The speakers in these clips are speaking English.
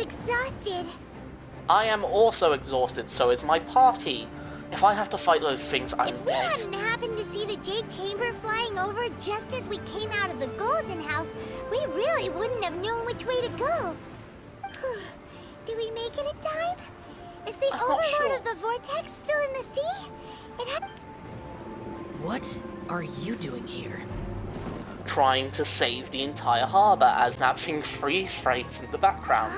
exhausted. I am also exhausted, so is my party. If I have to fight those things, I'm If we dead. hadn't happened to see the Jade Chamber flying over just as we came out of the Golden House, we really wouldn't have known which way to go. Did we make it in time? Is the I'm not Overlord sure. of the Vortex still in the sea? What are you doing here? Trying to save the entire harbor as snapping freeze frames in the background.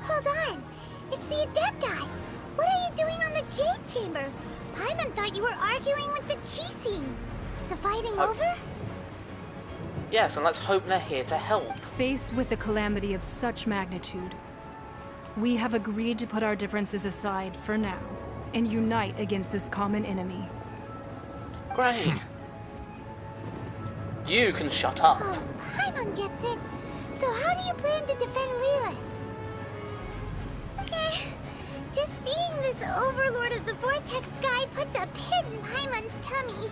Hold on. It's the Adepti. What are you doing on the Jade Chamber? Paimon thought you were arguing with the Chising. Is the fighting over? Yes, and let's hope they're here to help. Faced with a calamity of such magnitude, we have agreed to put our differences aside for now and unite against this common enemy. Great. You can shut up. Oh, Paimon gets it. So how do you plan to defend Lila? Just seeing this Overlord of the Vortex guy puts a pit in Paimon's tummy,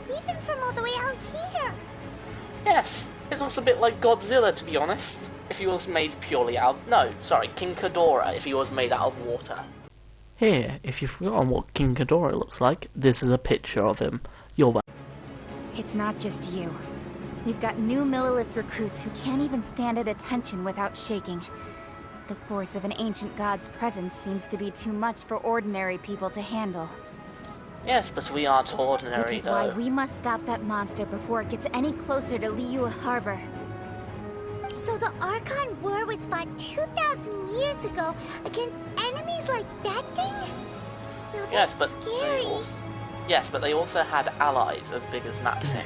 even from all the way out here. Yes, it looks a bit like Godzilla, to be honest. If he was made purely out of... No, sorry, King Ghidorah, if he was made out of water. Here, if you've forgotten what King Ghidorah looks like, this is a picture of him. You're welcome. It's not just you. We've got new Millilith recruits who can't even stand at attention without shaking. The force of an ancient god's presence seems to be too much for ordinary people to handle. Yes, but we aren't ordinary, Which is why we must stop that monster before it gets any closer to Liyue Harbor. So the Archon War was fought 2,000 years ago against enemies like that thing? No, Yes, that's but scary. they also had allies as big as that thing.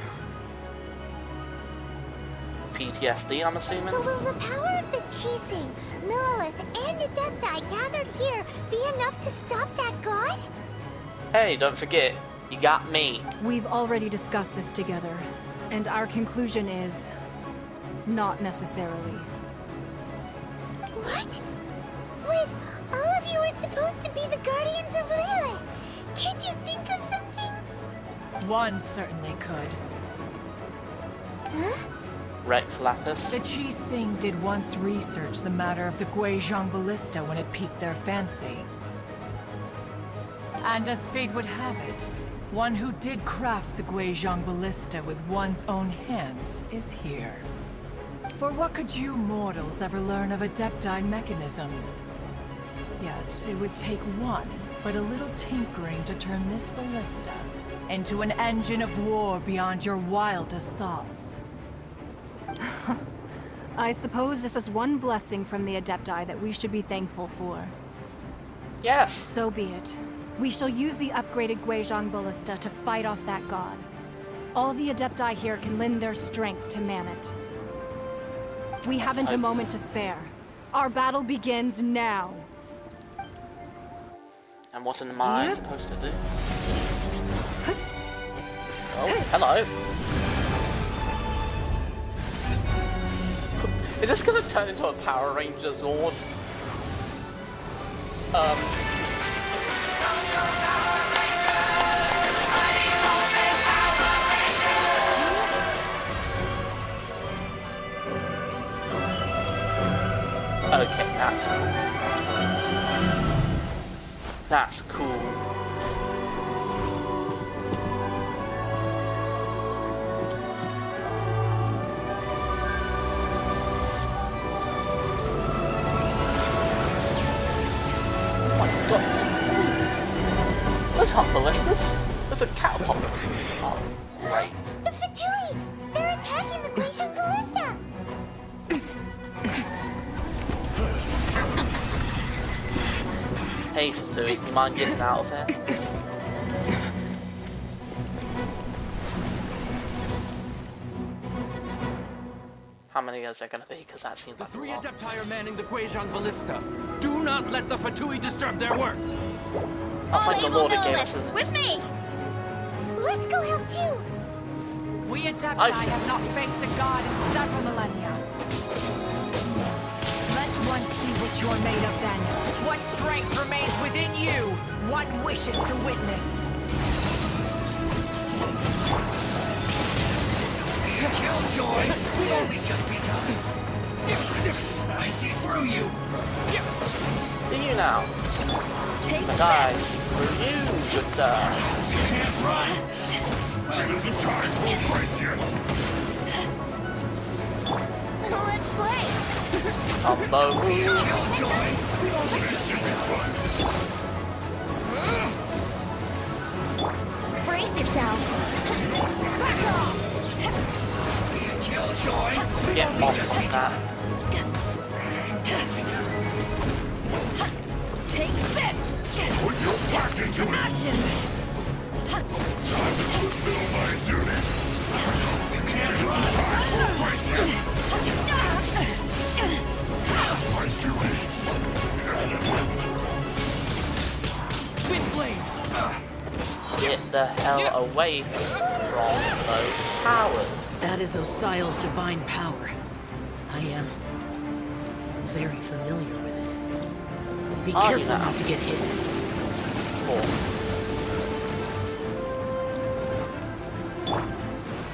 PTSD, I'm assuming? So will the power of the Chising, Millilith, and Adepti gathered here be enough to stop that god? Hey, don't forget, you got me. We've already discussed this together, and our conclusion is not necessarily. What? Wait, all of you were supposed to be the guardians of Lilith. Can't you think of something? One certainly could. Huh? Rex Lapis. The Chising did once research the matter of the Guizhong Ballista when it piqued their fancy. And as fate would have it, one who did craft the Guizhong Ballista with one's own hands is here. For what could you mortals ever learn of Adepti mechanisms? Yet it would take one, but a little tinkering to turn this ballista into an engine of war beyond your wildest thoughts. I suppose this is one blessing from the Adepti that we should be thankful for. Yes. So be it. We shall use the upgraded Guizhong Ballista to fight off that god. All the Adepti here can lend their strength to man it. We haven't a hope so. moment to spare. Our battle begins now. And what am I supposed to do? Oh, hello. Is this gonna turn into a Power Ranger Zord? Okay, that's cool. That's cool. Oh my god. Those aren't ballistas. Those are catapults. Oh, great. The Fatui! They're attacking the Guizhong Ballista! Hey, Fatui, you mind getting out of there? How many is there gonna be? Because that seems The like a three lot. Adepti are manning the Guizhong Ballista. Do not let the Fatui disturb their work. Oh my god, Lord again. with me! Let's go help too! We Adepti I- have not faced a god in several millennia. Let one see what you're made of then. What strength remains within you? What wishes to witness? Killjoy! We've only just begun. I see through you! Do you now? And I through you, good sir. You can't run! Well, isn't time for a break yet? Let's play. Combo move. Killjoy! This should be fun! Brace yourself. Back off. Killjoy! Get off on that. Take this. Put your back into it! Ashes. Time to fulfill my duty! You can't run! Time for a break yet! My duty! Windblade! Get the hell away from those towers. That is Osial's divine power. I am very familiar with it. Be Are you careful now? not to get hit. Of course.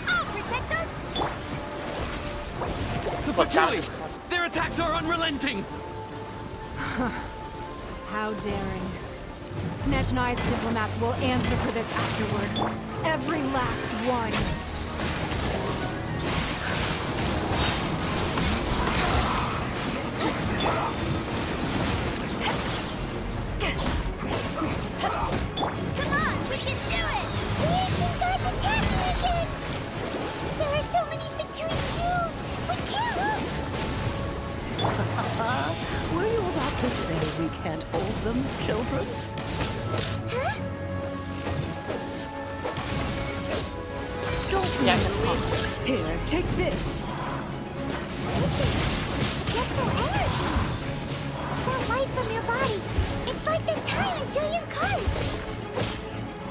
I'll protect us. The What damage Fatui! is class- Their attacks are unrelenting! How daring. Snesh and I's diplomats will answer for this afterward. Every last one. Come on, we can do it. The ancient gods attacking again. There are so many victories too. We can't lose. Were you about to say we can't hold them, children? Huh? Don't be Yeah, Here, take this. Get the energy. That light from your body. It's like the time in giant cars.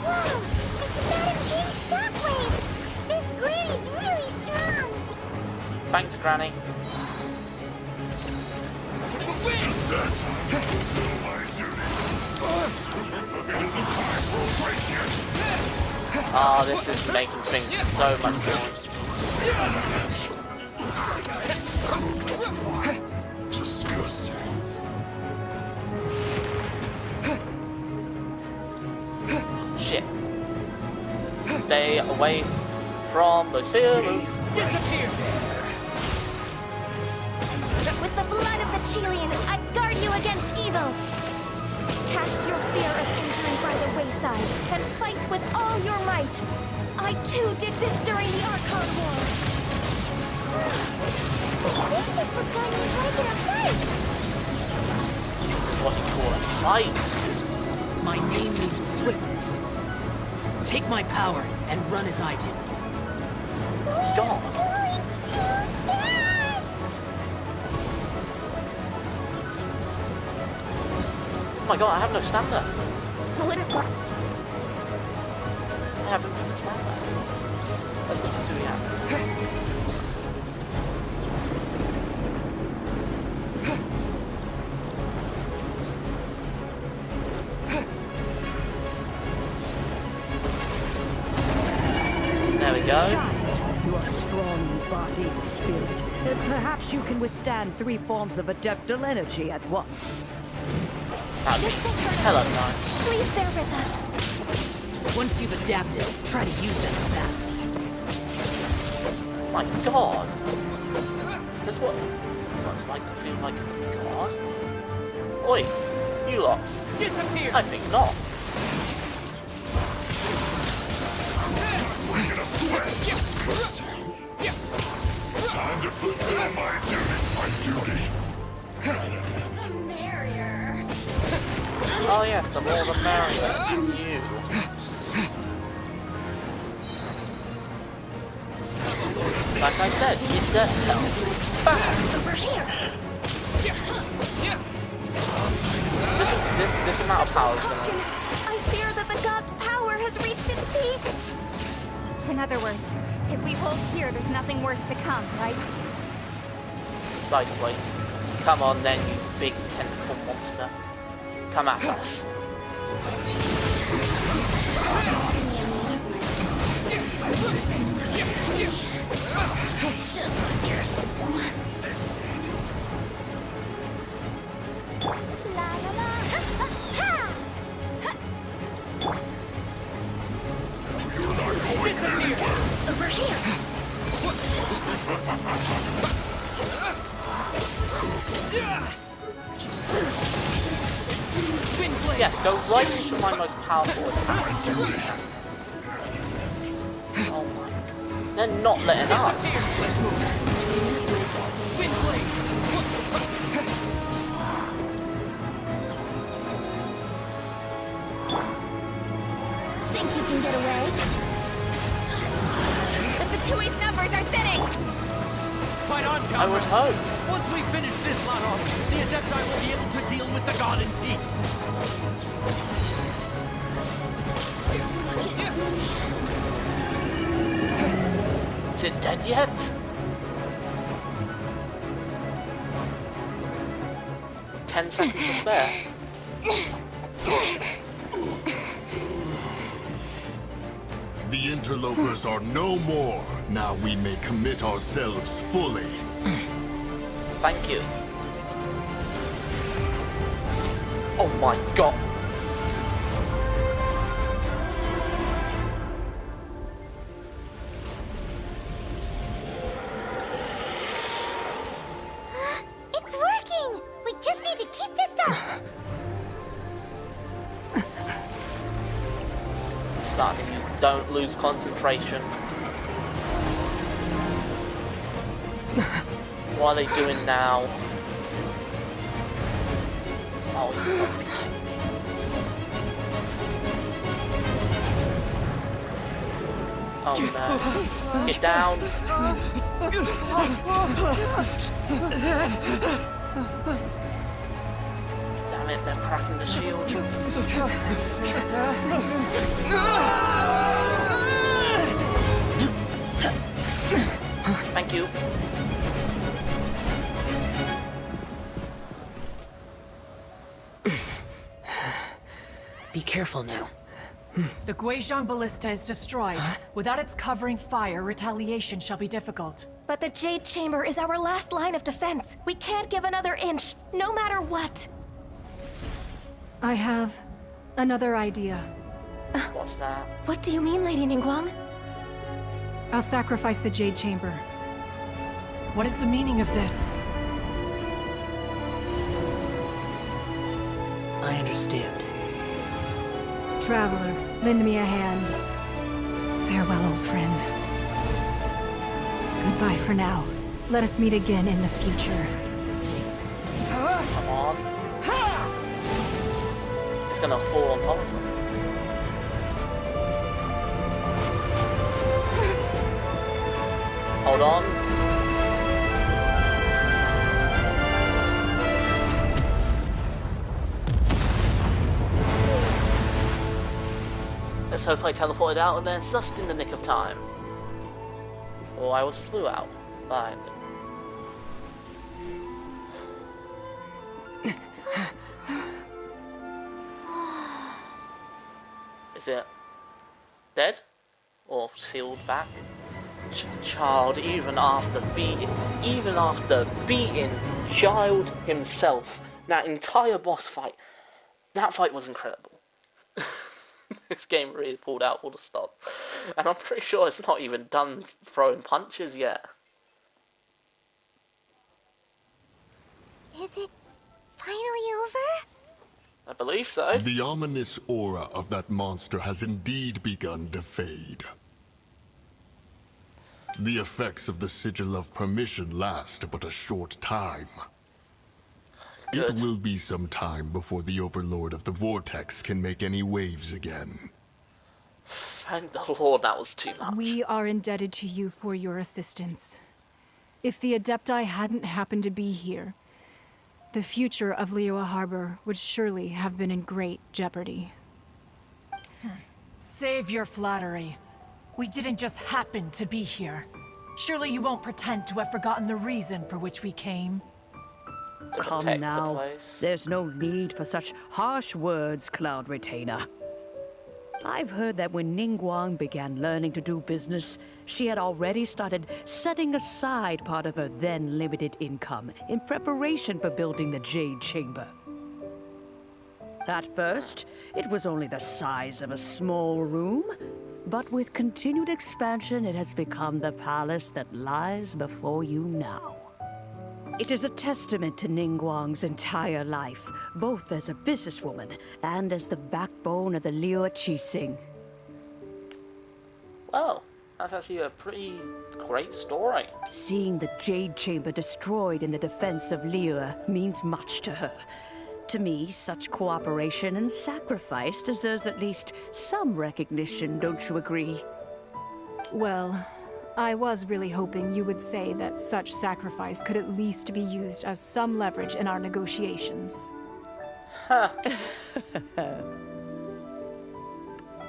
Whoa, it's Madam King's shockwave. This granny's really strong. Thanks, Granny. Fulfill my duty! It isn't time for a break yet! Oh, this is making things so much more. Disgusting. Shit. Stay away from those pillars. Disappear! With the blood of the Chilean, I guard you against evil. Cast your fear of injury by the wayside and fight with all your might. I too did this during the Archon War. This is what gun was like in a fight. What you call a fight. My name means swiftness. Take my power and run as I do. God. Going too fast. Oh my god, I have no stamina. What a I have no stamina. What do we have? There we go. Child, you are strong in body and spirit. Perhaps you can withstand 3 forms of adeptal energy at once. That'd be hella nice. Please bear with us. Once you've adapted, try to use them for that. My god. That's what it's like to feel like a god. Oi, you lot. Disappear! I think not. We're gonna sweat! Time to fulfill my duty! The merrier. Oh yes, the more the merrier. You. Like I said, get the hell back. Over here. This amount of power is Caution. gonna... I fear that the god's power has reached its peak. In other words, if we hold here, there's nothing worse to come, right? Precisely. Come on then, you big tentacle monster. Come at us. Just once. Yes, go right into my most powerful attack. Oh my god. They're not letting up. Let's move. Wind blade. Think you can get away? The Fatui's numbers are thinning! Fight on, I would hope. Once we finish this lot off, the Adepti will be able to deal with the god in peace. Is it dead yet? 10 seconds to spare. The interlopers are no more. Now we may commit ourselves fully. Thank you. Oh my god. It's working! We just need to keep this up! Starting. Don't lose concentration. What are they doing now? Oh, you gotta be kidding me. Oh no. Get down. Damn it, they're cracking the shield. Thank you. Be careful now. The Guizhong Ballista is destroyed. Without its covering fire, retaliation shall be difficult. But the Jade Chamber is our last line of defense. We can't give another inch, no matter what. I have another idea. What's that? What do you mean, Lady Ningguang? I'll sacrifice the Jade Chamber. What is the meaning of this? I understand. Traveler, lend me a hand. Farewell, old friend. Goodbye for now. Let us meet again in the future. Come on. It's gonna fall on top of them. Hold on. Let's hope I teleported out and then just in the nick of time. Or I was flew out. Fine. Is it dead? Or sealed back? Child, even after beating Child himself, that entire boss fight, that fight was incredible. This game really pulled out all the stop. And I'm pretty sure it's not even done throwing punches yet. Is it finally over? I believe so. The ominous aura of that monster has indeed begun to fade. The effects of the Sigil of Permission last but a short time. Good. It will be some time before the Overlord of the Vortex can make any waves again. Thank the Lord that was too much. We are indebted to you for your assistance. If the Adepti hadn't happened to be here, the future of Liyue Harbor would surely have been in great jeopardy. Save your flattery. We didn't just happen to be here. Surely you won't pretend to have forgotten the reason for which we came. To Come protect the now. place. There's no need for such harsh words, Cloud Retainer. I've heard that when Ningguang began learning to do business, she had already started setting aside part of her then limited income in preparation for building the Jade Chamber. At first, it was only the size of a small room, but with continued expansion, it has become the palace that lies before you now. It is a testament to Ningguang's entire life, both as a businesswoman and as the backbone of the Liu Qixing. Well, that's actually a pretty great story. Seeing the Jade Chamber destroyed in the defense of Liu means much to her. To me, such cooperation and sacrifice deserves at least some recognition, don't you agree? Well, I was really hoping you would say that such sacrifice could at least be used as some leverage in our negotiations. Huh.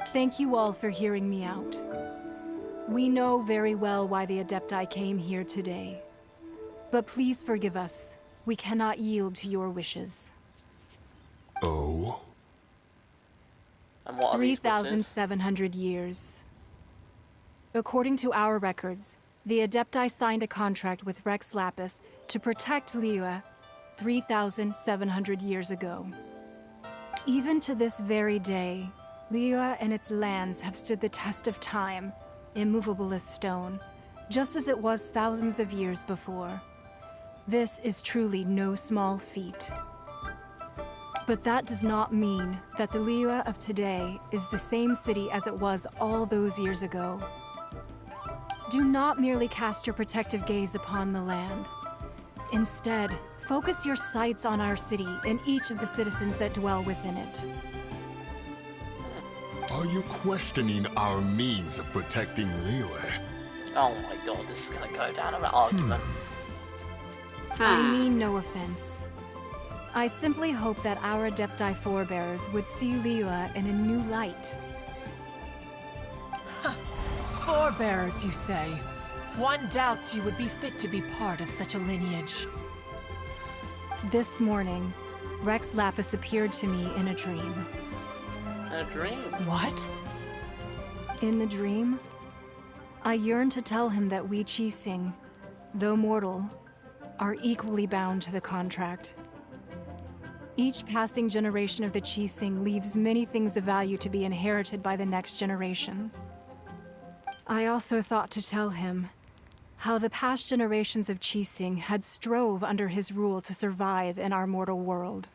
Thank you all for hearing me out. We know very well why the Adepti came here today. But please forgive us. We cannot yield to your wishes. Oh? And what are these wishes? 3,700 years. According to our records, the Adepti signed a contract with Rex Lapis to protect Liyue 3,700 years ago. Even to this very day, Liyue and its lands have stood the test of time, immovable as stone, just as it was thousands of years before. This is truly no small feat. But that does not mean that the Liyue of today is the same city as it was all those years ago. Do not merely cast your protective gaze upon the land. Instead, focus your sights on our city and each of the citizens that dwell within it. Are you questioning our means of protecting Liyue? Oh my god, this is gonna go down an argument. I mean no offense. I simply hope that our Adepti forebears would see Liyue in a new light. Forebearers, you say? One doubts you would be fit to be part of such a lineage. This morning, Rex Lapis appeared to me in a dream. A dream? What? In the dream, I yearned to tell him that we Qixing, though mortal, are equally bound to the contract. Each passing generation of the Qixing leaves many things of value to be inherited by the next generation. I also thought to tell him how the past generations of Qixing had strove under his rule to survive in our mortal world,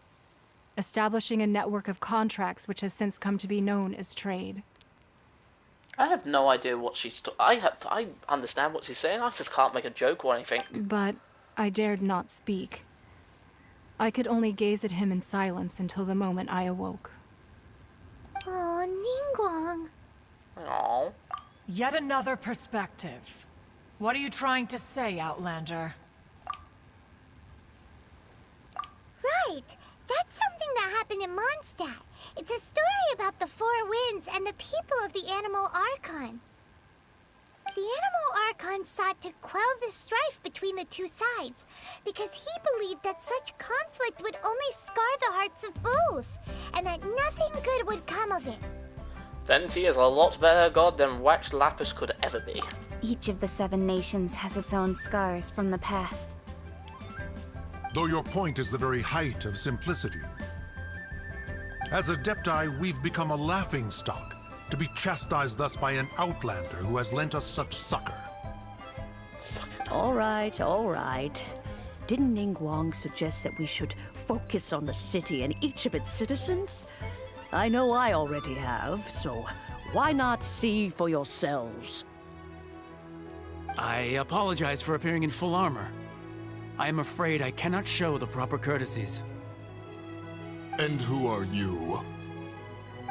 establishing a network of contracts which has since come to be known as trade. I have no idea what she's... I understand what she's saying, I just can't make a joke or anything. But I dared not speak. I could only gaze at him in silence until the moment I awoke. Oh, Ningguang. Aww. Yet another perspective. What are you trying to say, Outlander? Right. That's something that happened in Mondstadt. It's a story about the Four Winds and the people of the Animal Archon. The Animal Archon sought to quell the strife between the two sides, because he believed that such conflict would only scar the hearts of both, and that nothing good would come of it. Then he is a lot better god than Rex Lapis could ever be. Each of the 7 nations has its own scars from the past. Though your point is the very height of simplicity. As Adepti, we've become a laughingstock, to be chastised thus by an outlander who has lent us such succor. All right. Didn't Ningguang suggest that we should focus on the city and each of its citizens? I know I already have, so why not see for yourselves? I apologize for appearing in full armor. I am afraid I cannot show the proper courtesies. And who are you?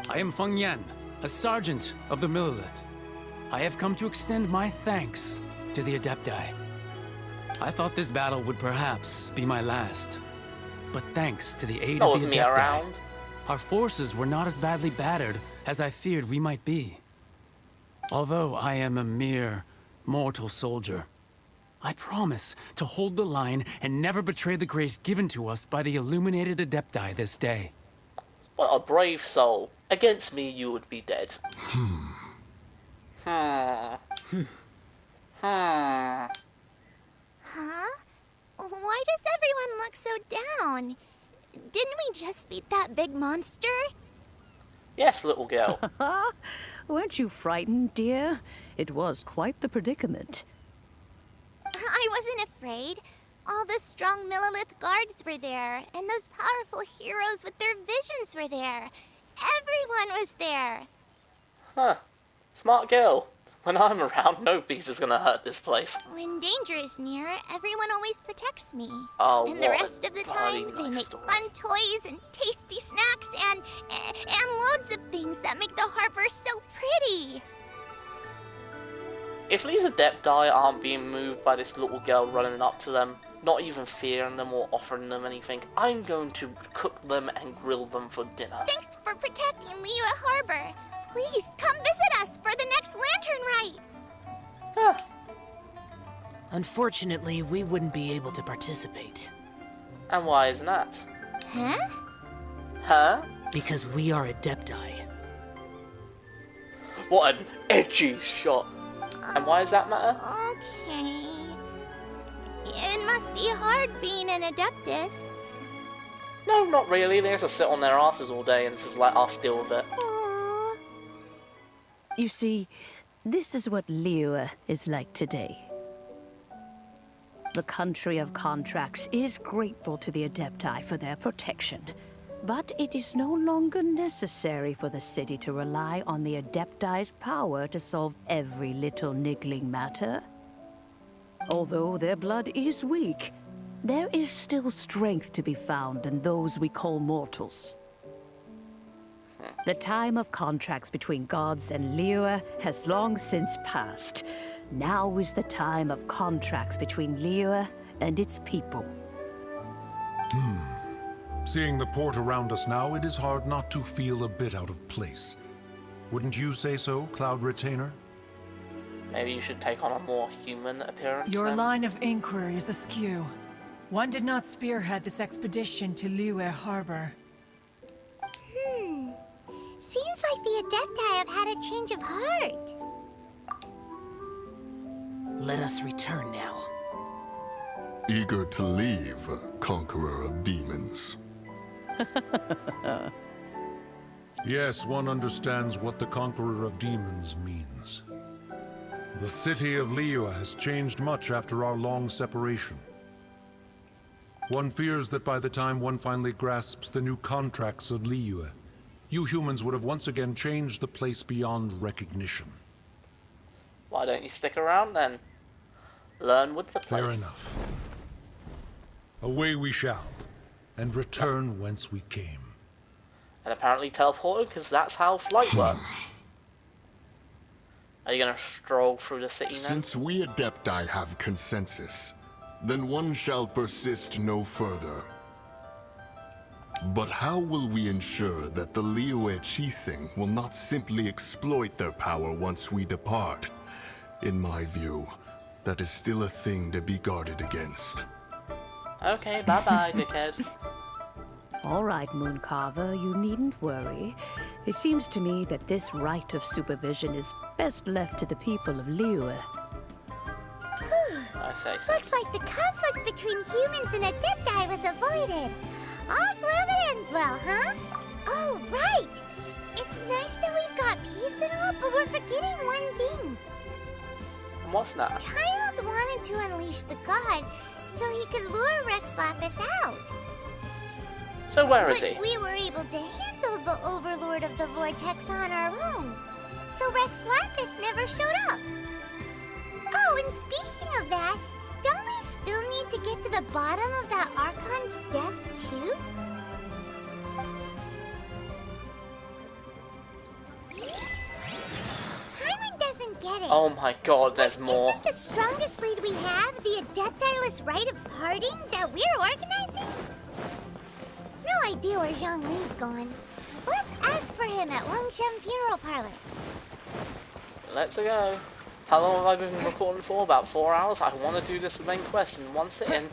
I am Feng Yan, a sergeant of the Millelith. I have come to extend my thanks to the Adepti. I thought this battle would perhaps be my last. But thanks to the aid of the Adepti, our forces were not as badly battered as I feared we might be. Although I am a mere mortal soldier, I promise to hold the line and never betray the grace given to us by the illuminated Adepti this day. What a brave soul. Against me, you would be dead. Huh? Why does everyone look so down? Didn't we just beat that big monster? Yes, little girl. Weren't you frightened, dear? It was quite the predicament. I wasn't afraid. All the strong Millelith guards were there, and those powerful heroes with their visions were there. Everyone was there. Huh. Smart girl. When I'm around, no beast is gonna hurt this place. When danger is near, everyone always protects me. Oh, and the rest of the time, nice they make story. fun toys and tasty snacks and loads of things that make the harbor so pretty. If these Adepti aren't being moved by this little girl running up to them, not even fearing them or offering them anything, I'm going to cook them and grill them for dinner. Thanks for protecting Liyue Harbor. Please, come visit us for the next lantern rite. Huh. Unfortunately, we wouldn't be able to participate. And why is that? Huh? Huh? Because we are Adepti. What an edgy shot. And why does that matter? Okay. It must be hard being an Adeptus. No, not really. They just sit on their asses all day and just let us deal with it. Aww. You see, this is what Liyue is like today. The country of contracts is grateful to the Adepti for their protection, but it is no longer necessary for the city to rely on the Adepti's power to solve every little niggling matter. Although their blood is weak, there is still strength to be found in those we call mortals. The time of contracts between gods and Liyue has long since passed. Now is the time of contracts between Liyue and its people. Seeing the port around us now, it is hard not to feel a bit out of place. Wouldn't you say so, Cloud Retainer? Maybe you should take on a more human appearance. Your then? line of inquiry is askew. One did not spearhead this expedition to Liyue Harbor. Seems like the Adepti have had a change of heart. Let us return now. Eager to leave, Conqueror of Demons. Yes, one understands what the Conqueror of Demons means. The city of Liyue has changed much after our long separation. One fears that by the time one finally grasps the new contracts of Liyue, you humans would have once again changed the place beyond recognition. Why don't you stick around then? Learn with the place. Fair enough. Away we shall, and return whence we came. And apparently teleported, because that's how flight works. Are you gonna stroll through the city now? Since we Adepti have consensus, then one shall persist no further. But how will we ensure that the Liyue Chising will not simply exploit their power once we depart? In my view, that is still a thing to be guarded against. Okay, bye-bye, dickhead. All right, Mooncarver, you needn't worry. It seems to me that this right of supervision is best left to the people of Liyue. I say so. Looks like the conflict between humans and Adepti was avoided. All's well that ends well, huh? Oh, right! It's nice that we've got peace and all, but we're forgetting one thing. And what's that? Child wanted to unleash the god so he could lure Rex Lapis out. So where is But he? we were able to handle the Overlord of the Vortex on our own. So Rex Lapis never showed up. Oh, and speaking of that, don't we still need to get to the bottom of that Archon's death, too? Hyman doesn't get it. Oh my god, there's more. Isn't the strongest lead we have the Adepti-less rite of parting that we're organizing? No idea where Zhongli's gone. Let's ask for him at Wangshem Funeral Parlor. Let's go. How long have I been recording for? About 4 hours? I want to do this main quest in one sitting.